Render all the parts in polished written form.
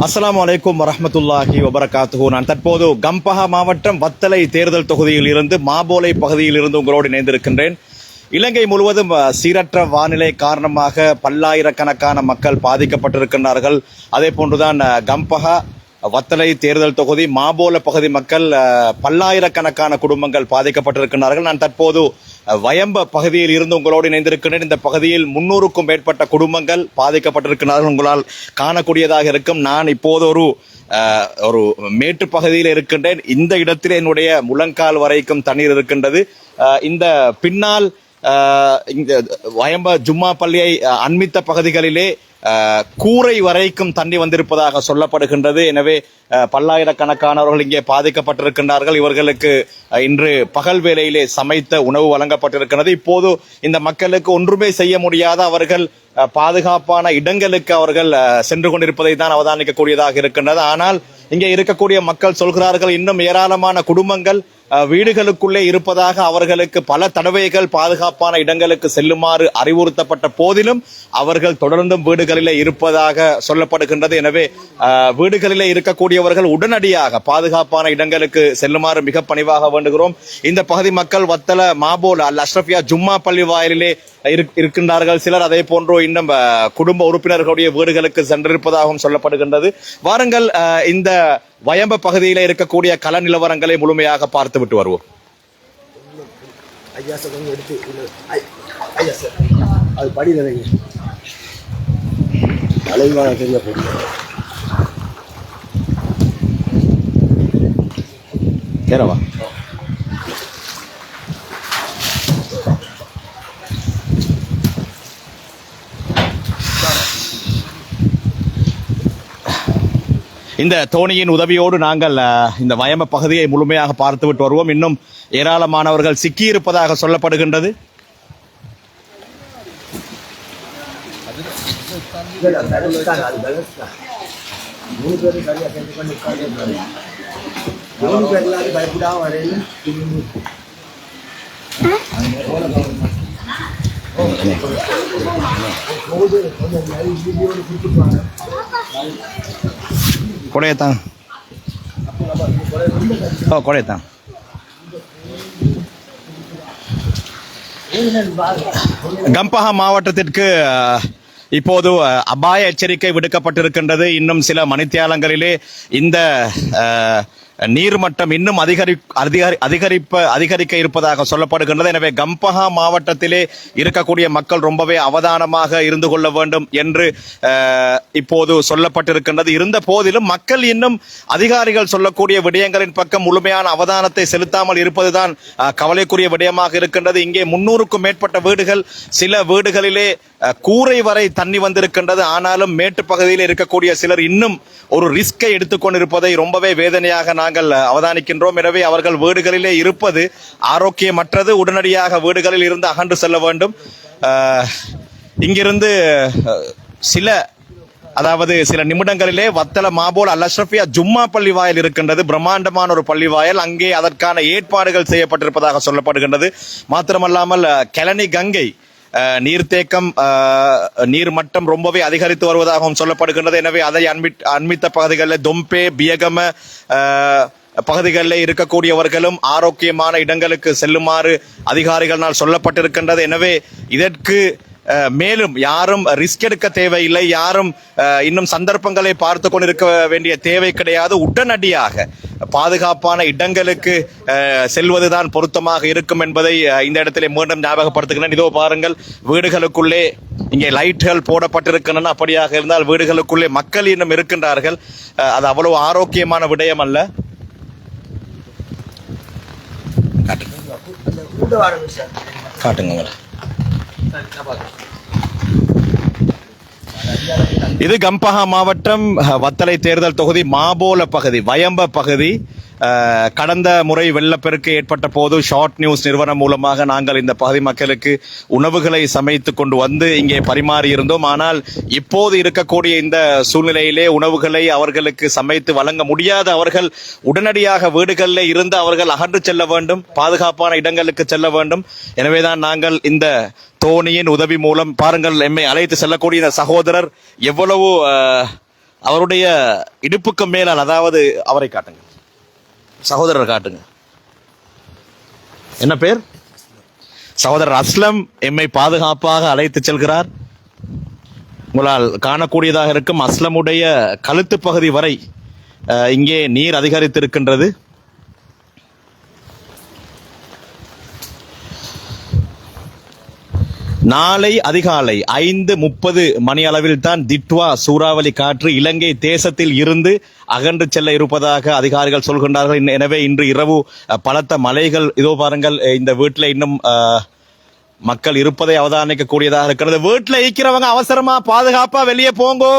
அஸ்ஸலாமு அலைக்கும் வரஹ்மத்துல்லாஹி வபரகாத்துஹு. நான் தற்போது கம்பஹா மாவட்டம் வத்தலை தேர்தல் தொகுதியில் இருந்து மாபோலை பகுதியில் இருந்து உங்களோடு இணைந்திருக்கின்றேன். இலங்கை முழுவதும் சீரற்ற வானிலை காரணமாக பல்லாயிரக்கணக்கான மக்கள் பாதிக்கப்பட்டிருக்கின்றார்கள். அதே போன்றுதான் கம்பஹா வத்தலை தேர்தல் தொகுதி மாபோல பகுதி மக்கள் பல்லாயிரக்கணக்கான குடும்பங்கள் பாதிக்கப்பட்டிருக்கிறார்கள். நான் தற்போது வயம்ப பகுதியில் இருந்து உங்களோடு இணைந்திருக்கிறேன். இந்த பகுதியில் 300க்கும் மேற்பட்ட குடும்பங்கள் பாதிக்கப்பட்டிருக்கிறார்கள். உங்களால் காணக்கூடியதாக இருக்கும். நான் இப்போது ஒரு மேட்டு பகுதியில் இருக்கின்றேன். இந்த இடத்தில் என்னுடைய முழங்கால் வரைக்கும் தண்ணீர் இருக்கின்றது. இந்த பின்னால் இந்த வயம்ப ஜும்மா பள்ளியை அண்மித்த பகுதிகளிலே கூரை வரைக்கும் தண்ணி வந்திருப்பதாக சொல்லப்படுகின்றது. எனவே பல்லாயிரக்கணக்கானவர்கள் இங்கே பாதிக்கப்பட்டிருக்கின்றார்கள். இவர்களுக்கு இன்று பகல் வேளையிலே சமைத்த உணவு வழங்கப்பட்டிருக்கிறது. இப்போது இந்த மக்களுக்கு ஒன்றுமே செய்ய முடியாத அவர்கள் பாதுகாப்பான இடங்களுக்கு அவர்கள் சென்று கொண்டிருப்பதை தான் அவதானிக்கக்கூடியதாக இருக்கின்றது. ஆனால் இங்கே இருக்கக்கூடிய மக்கள் சொல்கிறார்கள், இன்னும் ஏராளமான குடும்பங்கள் வீடுகளுக்குள்ளே இருப்பதாக, அவர்களுக்கு பல தடவைகள் பாதுகாப்பான இடங்களுக்கு செல்லுமாறு அறிவுறுத்தப்பட்ட போதிலும் அவர்கள் தொடர்ந்தும் வீடுகளிலே இருப்பதாக சொல்லப்படுகின்றது. எனவே வீடுகளிலே இருக்கக்கூடியவர்கள் உடனடியாக பாதுகாப்பான இடங்களுக்கு செல்லுமாறு மிக பணிவாக வேண்டுகிறோம். இந்த பகுதி மக்கள் வத்தல மாபோல் அல் அஷ்ரஃபியா ஜும்மா பள்ளி வாயிலே இருக்கின்றார்கள். சிலர் அதே போன்று இன்னும் குடும்ப உறுப்பினர்களுடைய வீடுகளுக்கு சென்றிருப்பதாகவும் சொல்லப்படுகின்றது. வாருங்கள், இந்த வயம்ப பகுதியில் இருக்கக்கூடிய கள நிலவரங்களை முழுமையாக பார்த்துவிட்டு வருவோம். கேரவா இந்த தோணியின் உதவியோடு நாங்கள் இந்த வயம பகுதியை முழுமையாக பார்த்துவிட்டு வருவோம். இன்னும் ஏராளமானவர்கள் சிக்கியிருப்பதாக சொல்லப்படுகின்றது. கொடையத்தான் கொடையத்தான் கம்பஹா மாவட்டத்திற்கு இப்போது அபாய எச்சரிக்கை விடுக்கப்பட்டிருக்கின்றது. இன்னும் சில மணித்தியாலங்களிலே இந்த நீர்மட்டம் இன்னும் அதிகரிக்க இருப்பதாக சொல்லப்படுகின்றது. எனவே கம்பஹா மாவட்டத்திலே இருக்கக்கூடிய மக்கள் ரொம்பவே அவதானமாக இருந்து கொள்ள வேண்டும் என்று இப்போது சொல்லப்பட்டிருக்கின்றது. இருந்த போதிலும் மக்கள் இன்னும் அதிகாரிகள் சொல்லக்கூடிய விடயங்களின் பக்கம் முழுமையான அவதானத்தை செலுத்தாமல் இருப்பதுதான் கவலைக்குரிய விடயமாக இருக்கின்றது. இங்கே 300க்கும் மேற்பட்ட வீடுகள், சில வீடுகளிலே கூரை வரை தண்ணி வந்திருக்கின்றது. ஆனாலும் மேட்டு பகுதியில் இருக்கக்கூடிய சிலர் இன்னும் ஒரு ரிஸ்கை எடுத்துக்கொண்டிருப்பதை ரொம்பவே வேதனையாக நாங்கள் அவதானிக்கின்றோம். எனவே அவர்கள் வீடுகளிலே இருப்பது ஆரோக்கியமற்றது. உடனடியாக வீடுகளில் இருந்து அகன்று செல்ல வேண்டும். இங்கிருந்து சில நிமிடங்களிலே வத்தல மாபோல் அல் அஷ்ரஃபியா ஜும்மா பள்ளி வாயில் இருக்கின்றது. பிரம்மாண்டமான ஒரு பள்ளி வாயில். அங்கே அதற்கான ஏற்பாடுகள் செய்யப்பட்டிருப்பதாக சொல்லப்படுகின்றது. மாத்திரமல்லாமல் கெலனி கங்கை நீர்த்தேக்கம் நீர்மட்டம் ரொம்பவே அதிகரித்து வருவதாகவும் சொல்லப்படுகின்றது. எனவே அதை அண்மித்த பகுதிகளில் தொம்பே பியகம பகுதிகளில் இருக்கக்கூடியவர்களும் ஆரோக்கியமான இடங்களுக்கு செல்லுமாறு அதிகாரிகளால் சொல்லப்பட்டிருக்கின்றது. எனவே இதற்கு மேலும் யாரும் ரிஸ்க் எடுக்க தேவையில்லை. யாரும் இன்னும் சந்தர்ப்பங்களை பார்த்து கொண்டிருக்க வேண்டிய தேவை கிடையாது. உடனடியாக பாதுகாப்பான இடங்களுக்கு செல்வதுதான் பொருத்தமாக இருக்கும் என்பதை இந்த இடத்திலே மீண்டும் ஞாபகப்படுத்துகிறேன். இதோ பாருங்கள், வீடுகளுக்குள்ளே இங்கே லைட்டுகள் போடப்பட்டிருக்கின்றன. அப்படியாக இருந்தால் வீடுகளுக்குள்ளே மக்கள் இன்னும் இருக்கின்றார்கள். அது அவ்வளவு ஆரோக்கியமான விடயம் அல்ல. காட்டுங்க. இது கம்பஹா மாவட்டம் வத்தலை தேர்தல் தொகுதி மாபோல பகுதி, வயம்ப பகுதி. கடந்த முறை வெள்ளப்பெருக்கு ஏற்பட்ட போது ஷார்ட் நியூஸ் நிறுவனம் மூலமாக நாங்கள் இந்த பகுதி மக்களுக்கு உணவுகளை சமைத்து கொண்டு வந்து இங்கே பரிமாறி இருந்தோம். ஆனால் இப்போது இருக்கக்கூடிய இந்த சூழ்நிலையிலே உணவுகளை அவர்களுக்கு சமைத்து வழங்க முடியாத அவர்கள் உடனடியாக வீடுகளில் இருந்து அவர்கள் அகன்று செல்ல வேண்டும், பாதுகாப்பான இடங்களுக்கு செல்ல வேண்டும். எனவேதான் நாங்கள் இந்த தோணியின் உதவி மூலம், பாருங்கள், எம்மை அழைத்து செல்லக்கூடிய இந்த சகோதரர் எவ்வளவு அவருடைய இடுப்புக்கு மேலால், அதாவது அவரை காட்டுங்க, சகோதரர் காட்டுங்க, என்ன பேர்? சகோதரர் அஸ்லம் எம்மை பாதுகாப்பாக அழைத்து செல்கிறார். உங்களால் காணக்கூடியதாக இருக்கும் அஸ்லமுடைய கழுத்து பகுதி வரை இங்கே நீர் அதிகரித்திருக்கின்றது. நாளை அதிகாலை 5:30 மணி அளவில் தான் திட்வா சூறாவளி காற்று இலங்கை தேசத்தில் இருந்து அகன்று செல்ல இருப்பதாக அதிகாரிகள் சொல்கின்றார்கள். எனவே இன்று இரவு பலத்த மழைகள், இதோ பாருங்கள், இந்த வீட்டில் இன்னும் மக்கள் இருப்பதை அவதானிக்க கூடியதாக இருக்கிறது. வீட்டில் இருக்கிறவங்க அவசரமா பாதுகாப்பா வெளியே போங்கோ.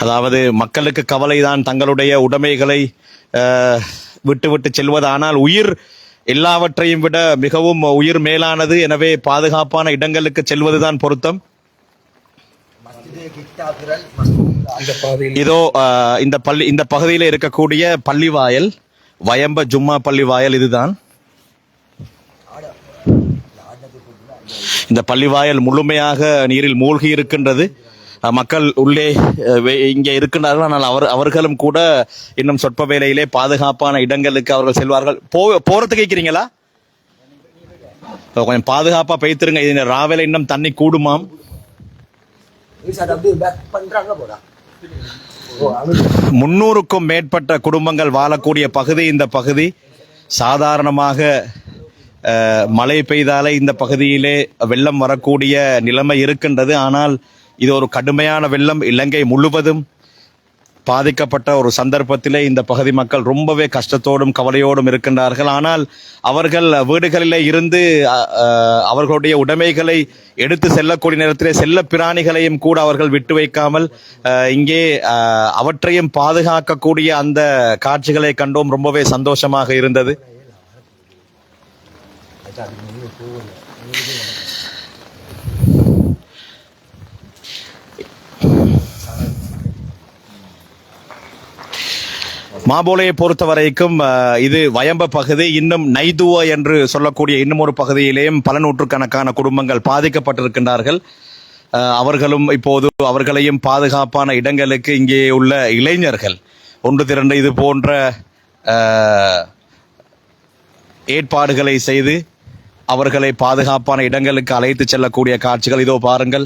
அதாவது மக்களுக்கு கவலைதான் தங்களுடைய உடைமைகளை விட்டு செல்வது. ஆனால் உயிர் எல்லாவற்றையும் விட மிகவும் உயிர் மேலானது. எனவே பாதுகாப்பான இடங்களுக்கு செல்வதுதான் பொருத்தம். இதோ இந்த பகுதியில் இருக்கக்கூடிய பள்ளிவாயல், வயம்ப ஜும்மா பள்ளிவாயல் இதுதான். இந்த பள்ளிவாயல் முழுமையாக நீரில் மூழ்கி இருக்கின்றது. மக்கள் உள்ளே இங்கே இருக்கின்றார்கள். ஆனால் அவர்களும் கூட இன்னும் சொற்ப வேளையிலே பாதுகாப்பான இடங்களுக்கு அவர்கள் செல்வார்கள். போறதுக்கு கேட்கிறீங்களா? கொஞ்சம் பாதுகாப்பா பேய்த்திருங்க. இது ராவில இன்னும் தண்ணி கூடுமாம். 300க்கும் மேற்பட்ட குடும்பங்கள் வாழக்கூடிய பகுதி இந்த பகுதி. சாதாரணமாக மழை பெய்தாலே இந்த பகுதியிலே வெள்ளம் வரக்கூடிய நிலைமை இருக்கின்றது. ஆனால் இது ஒரு கடுமையான வெள்ளம். இலங்கை முழுவதும் பாதிக்கப்பட்ட ஒரு சந்தர்ப்பத்திலே இந்த பகுதி மக்கள் ரொம்பவே கஷ்டத்தோடும் கவலையோடும் இருக்கின்றார்கள். ஆனால் அவர்கள் வீடுகளிலே இருந்து அவர்களுடைய உடைமைகளை எடுத்து செல்லக்கூடிய நேரத்திலே செல்ல பிராணிகளையும் கூட அவர்கள் விட்டு வைக்காமல் இங்கே அவற்றையும் பாதுகாக்கக்கூடிய அந்த காட்சிகளை கண்டோம். ரொம்பவே சந்தோஷமாக இருந்தது. மாபோலையை பொறுத்த வரைக்கும் இது வயம்ப பகுதி. இன்னும் நைதுவ என்று சொல்லக்கூடிய இன்னும் ஒரு பகுதியிலேயும் பல நூற்றுக்கணக்கான குடும்பங்கள் பாதிக்கப்பட்டிருக்கின்றார்கள். அவர்களும் இப்போது அவர்களையும் பாதுகாப்பான இடங்களுக்கு இங்கே உள்ள இளைஞர்கள் ஒன்று திரண்டு இது போன்ற ஏற்பாடுகளை செய்து அவர்களை பாதுகாப்பான இடங்களுக்கு அழைத்து செல்லக்கூடிய காட்சிகள் இதோ பாருங்கள்.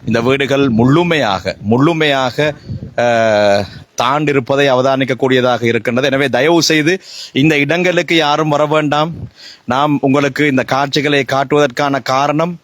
இந்த வீடுகள் முழுமையாக தாண்டிருப்பதை அவதானிக்கக்கூடியதாக இருக்கின்றது. எனவே தயவு செய்து இந்த இடங்களுக்கு யாரும் வர வேண்டாம். நாம் உங்களுக்கு இந்த காட்சிகளை காட்டுவதற்கான காரணம்,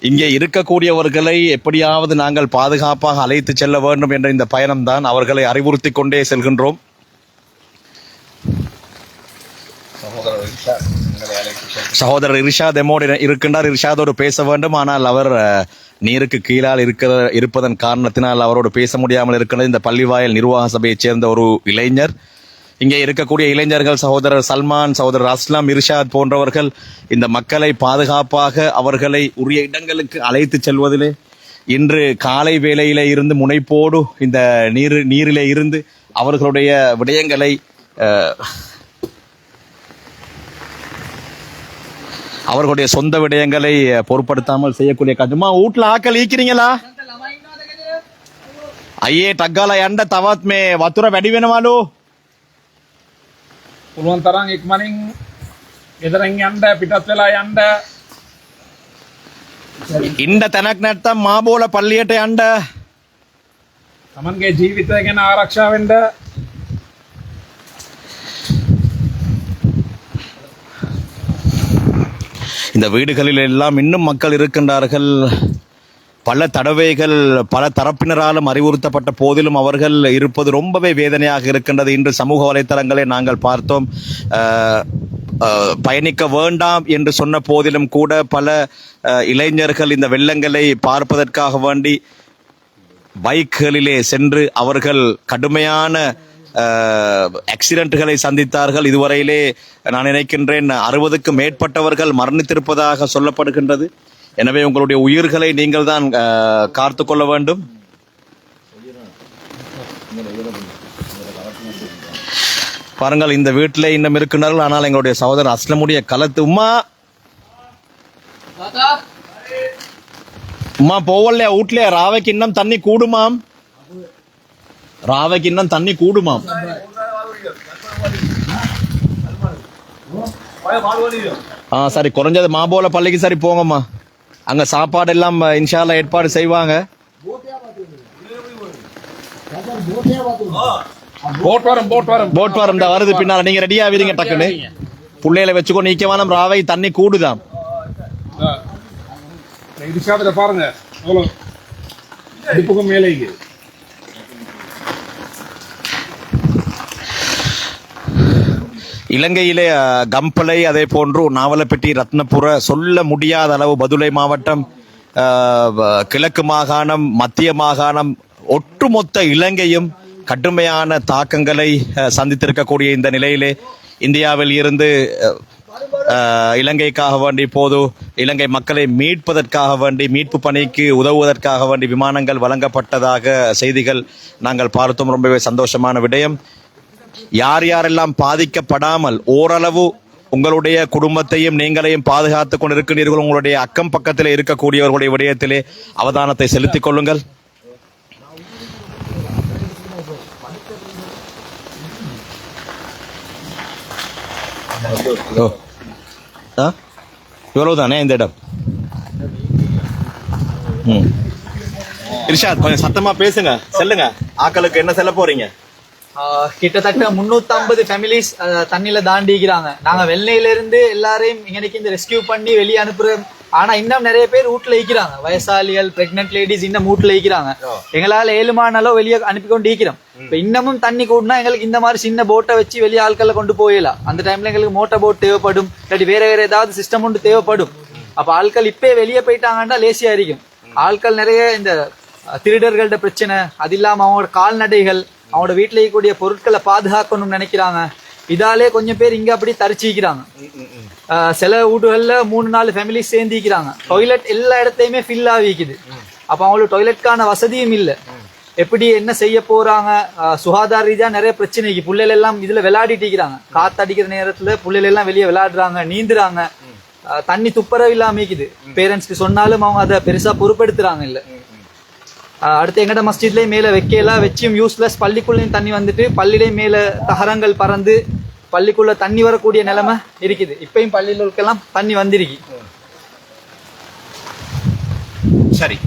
இங்கே இருக்கக்கூடியவர்களை எப்படியாவது நாங்கள் பாதுகாப்பாக அழைத்து செல்ல வேண்டும் என்ற இந்த பயணம்தான். அவர்களை அறிவுறுத்தி கொண்டே செல்கின்றோம். சகோதரர் இர்ஷாத் எம்மோடு இருக்கின்றார். இர்ஷாதோடு பேச வேண்டும். ஆனால் அவர் நீருக்கு கீழால் இருப்பதன் காரணத்தினால் அவரோடு பேச முடியாமல் இருக்கிறது. இந்த பள்ளிவாயல் நிர்வாக சபையைச் சேர்ந்த ஒரு இளைஞர். இங்கே இருக்கக்கூடிய இளைஞர்கள் சகோதரர் சல்மான், சகோதரர் அஸ்லாம், இர்ஷாத் போன்றவர்கள் இந்த மக்களை பாதுகாப்பாக அவர்களை உரிய இடங்களுக்கு அழைத்து செல்வதிலே இன்று காலை வேளையிலே இருந்து முனைப்போடு இந்த நீரிலே இருந்து அவர்களுடைய விடயங்களை அவர்களுடைய சொந்த விடயங்களை பொருட்படுத்தாமல் செய்யக்கூடிய காரணமா வீட்டுல ஆக்கள் ஈக்கிறீங்களா? ஐயே டக்கால යන්න තවත් මේ වතුර වැඩි වෙනවලු. පුළුවන් තරම් ඉක්මනින් ගෙදරින් යන්න, පිටත් වෙලා යන්න. ඉන්න තැනක් නැත්තම් මාබෝල පල්ලියට යන්න. තමන්ගේ ජීවිතය ගැන ආරක්ෂා වෙන්න. இந்த வீடுகளில் எல்லாம் இன்னும் மக்கள் இருக்கின்றார்கள். பல தடவைகள் பல தரப்பினராலும் அறிவுறுத்தப்பட்ட போதிலும் அவர்கள் இருப்பது ரொம்பவே வேதனையாக இருக்கின்றது. இன்று சமூக வலைத்தளங்களை நாங்கள் பார்த்தோம். பயணிக்க வேண்டாம் என்று சொன்ன போதிலும் கூட பல இளைஞர்கள் இந்த வெள்ளங்களை பார்ப்பதற்காக வேண்டி பைக்குகளிலே சென்று அவர்கள் கடுமையான ஆக்சிடென்ட்களை சந்தித்தார்கள். இதுவரையிலே நான் நினைக்கின்றேன் 60க்கும் மேற்பட்டவர்கள் மரணித்திருப்பதாக சொல்லப்படுகின்றது. எனவே உங்களுடைய உயிர்களை நீங்கள் தான் காத்து கொள்ள வேண்டும். பாருங்கள், இந்த வீட்டில் இன்னும் இருக்கின்றார்கள். ஆனால் எங்களுடைய சகோதரர் அஸ்லமுடைய கலத்து உம்மா அம்மா போவல்லையா வீட்லயா ராவைக்கு இன்னும் தண்ணி கூடுமாம் ராவைக்கு இன்னும் தண்ணி கூடுமாம் சரி குறைஞ்சது மாபோல பள்ளிக்கு சரி போங்கம்மா அங்க சாப்பாடு எல்லாம் இன்ஷால்லா ஏற்பாடு செய்வாங்க போட் வரும் தான் வருது பின்னால நீங்க ரெடியா ஆவீங்க டக்குன்னு புள்ளையில வச்சுக்கோ நீக்கவானம் ராவை தண்ணி கூடுதாம் பாருங்க மேலே இலங்கையிலே கம்பளை அதே போன்று நாவலப்பட்டி ரத்னபுர சொல்ல முடியாத அளவு பதுளை மாவட்டம் கிழக்கு மாகாணம் மத்திய மாகாணம் ஒட்டுமொத்த இலங்கையும் கடுமையான தாக்கங்களை சந்தித்திருக்கக்கூடிய இந்த நிலையிலே இந்தியாவில் இருந்து இலங்கைக்காக வேண்டி இப்போது இலங்கை மக்களை மீட்பதற்காக வேண்டி மீட்பு பணிக்கு உதவுவதற்காக வேண்டி விமானங்கள் வழங்கப்பட்டதாக செய்திகள் நாங்கள் பார்த்தோம். ரொம்பவே சந்தோஷமான விடயம். யார் யாரெல்லாம் பாதிக்கப்படாமல் ஓரளவு உங்களுடைய குடும்பத்தையும் நீங்களையும் பாதுகாத்துக் கொண்டிருக்கிறீர்கள் உங்களுடைய அக்கம் பக்கத்தில் இருக்கக்கூடியவர்களுடைய விடயத்திலே அவதானத்தை செலுத்திக் கொள்ளுங்கள். இவ்வளவுதானே இந்த இடம். இர்ஷாத் கொஞ்சம் சத்தமா பேசுங்க, செல்லுங்க. ஆக்களுக்கு என்ன செல்ல போறீங்க? கிட்டத்தட்ட 350 ஃபேமிலிஸ் தண்ணியில தாண்டிக்கிறாங்க. நாங்க வெள்ளையில இருந்து எல்லாரையும் இன்னைக்கு இந்த ரெஸ்கியூ பண்ணி வெளியே அனுப்புறோம். ஆனா இன்னும் நிறைய பேர் வீட்டுல இருக்கிறாங்க. வயசாளிகள், பிரெக்னன்ட் லேடிஸ் இன்னும் வீட்டுல இருக்கிறாங்க. எங்களால 7 மாதம் வெளியே அனுப்பி கொண்டு இருக்கிறோம். இப்ப இன்னமும் தண்ணி கூடனா எங்களுக்கு இந்த மாதிரி சின்ன போட்டை வச்சு வெளியே ஆட்களை கொண்டு போயிடலாம். அந்த டைம்ல எங்களுக்கு மோட்டர் போட் தேவைப்படும், இல்லாட்டி வேற வேற ஏதாவது சிஸ்டம் ஒன்று தேவைப்படும். அப்ப ஆட்கள் இப்பே வெளியே போயிட்டாங்கன்னா லேசியா இருக்கும். ஆட்கள் நிறைய இந்த திருடர்கள்ட பிரச்சனை, அது இல்லாம அவங்களோட கால்நடைகள், அவங்களோட வீட்டுல இருக்கக்கூடிய பொருட்களை பாதுகாக்கணும்னு நினைக்கிறாங்க. இதாலே கொஞ்சம் பேர் இங்க அப்படி தரிச்சிக்கிறாங்க. சில வீடுகள்ல 3-4 ஃபேமிலி சேர்ந்திக்கிறாங்க. டாய்லெட் எல்லா இடத்தையுமே ஃபில் ஆகிக்குது. அப்ப அவங்களுக்கு டாய்லெட்கான வசதியும் இல்லை. எப்படி என்ன செய்ய போறாங்க? சுகாதார ரீதியா நிறைய பிரச்சனைக்கு புள்ளைகள் எல்லாம் இதுல விளையாடிட்டு இருக்கிறாங்க. காத்து அடிக்கிற நேரத்துல புள்ளைகள் எல்லாம் வெளியே விளையாடுறாங்க, நீந்துறாங்க. தண்ணி துப்புரவு இல்லாம இருக்குது. பேரண்ட்ஸ்க்கு சொன்னாலும் அவங்க அதை பெருசா பொறுப்பெடுத்துறாங்க இல்ல. அடுத்து எங்கட மஸ்ஜித்லயும் மேல வைக்கலாம், வச்சியும் யூஸ்லெஸ். பள்ளிக்குள்ளேயும் தண்ணி வந்துட்டு பள்ளியிலையும் மேல தகரங்கள் பறந்து பள்ளிக்குள்ள தண்ணி வரக்கூடிய நிலைமை இருக்குது. இப்பயும் பள்ளிகளுக்கெல்லாம் தண்ணி வந்திருக்கு. சரி,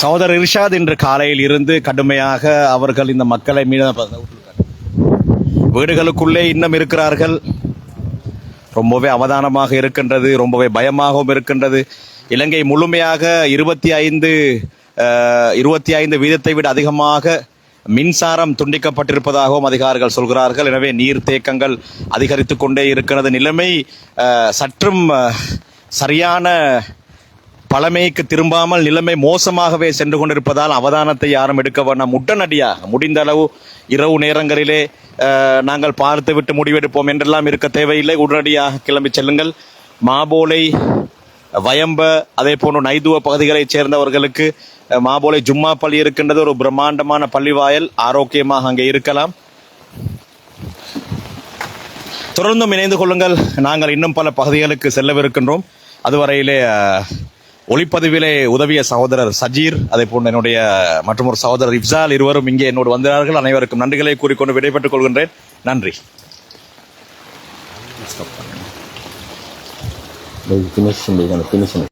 சகோதரர் இர்ஷாத் இன்று காலையில் இருந்து கடுமையாக அவர்கள் இந்த மக்களை வீடுகளுக்குள்ளே இன்னும் இருக்கிறார்கள். ரொம்பவே அவதானமாக இருக்கின்றது, ரொம்பவே பயமாகவும் இருக்கின்றது. இலங்கை முழுமையாக 25 வீதத்தை விட அதிகமாக மின்சாரம் துண்டிக்கப்பட்டிருப்பதாகவும் அதிகாரிகள் சொல்கிறார்கள். எனவே நீர் தேக்கங்கள் அதிகரித்துக் கொண்டே இருக்கிறது. நிலைமை சற்றும் சரியான பழமைக்கு திரும்பாமல் நிலைமை மோசமாகவே சென்று கொண்டிருப்பதால் அவதானத்தை யாரும் எடுக்க வேண்டாம். உடனடியாக முடிந்த அளவு இரவு நேரங்களிலே நாங்கள் பார்த்துவிட்டு முடிவெடுப்போம் என்றெல்லாம் இருக்க தேவையில்லை. உடனடியாக கிளம்பி செல்லுங்கள். மாபோலை, வயம்ப, அதே போன்று நைதுவ பகுதிகளைச் சேர்ந்தவர்களுக்கு மாபோலை ஜும்மா பள்ளி இருக்கின்றது. ஒரு பிரம்மாண்டமான பள்ளிவாயல், ஆரோக்கியமாக அங்கே இருக்கலாம். தொடர்ந்தும் இணைந்து கொள்ளுங்கள். நாங்கள் இன்னும் பல பகுதிகளுக்கு செல்லவிருக்கின்றோம். அதுவரையிலே ஒளிப்பதிவிலே உதவிய சகோதரர் சஜீர், அதே போன்று என்னுடைய மற்றொரு சகோதரர் இப்சால் இருவரும் இங்கே என்னோடு வந்தார்கள். அனைவருக்கும் நன்றிகளை கூறிக்கொண்டு விடைபெற்றுக் கொள்கின்றேன். நன்றி. Finishing.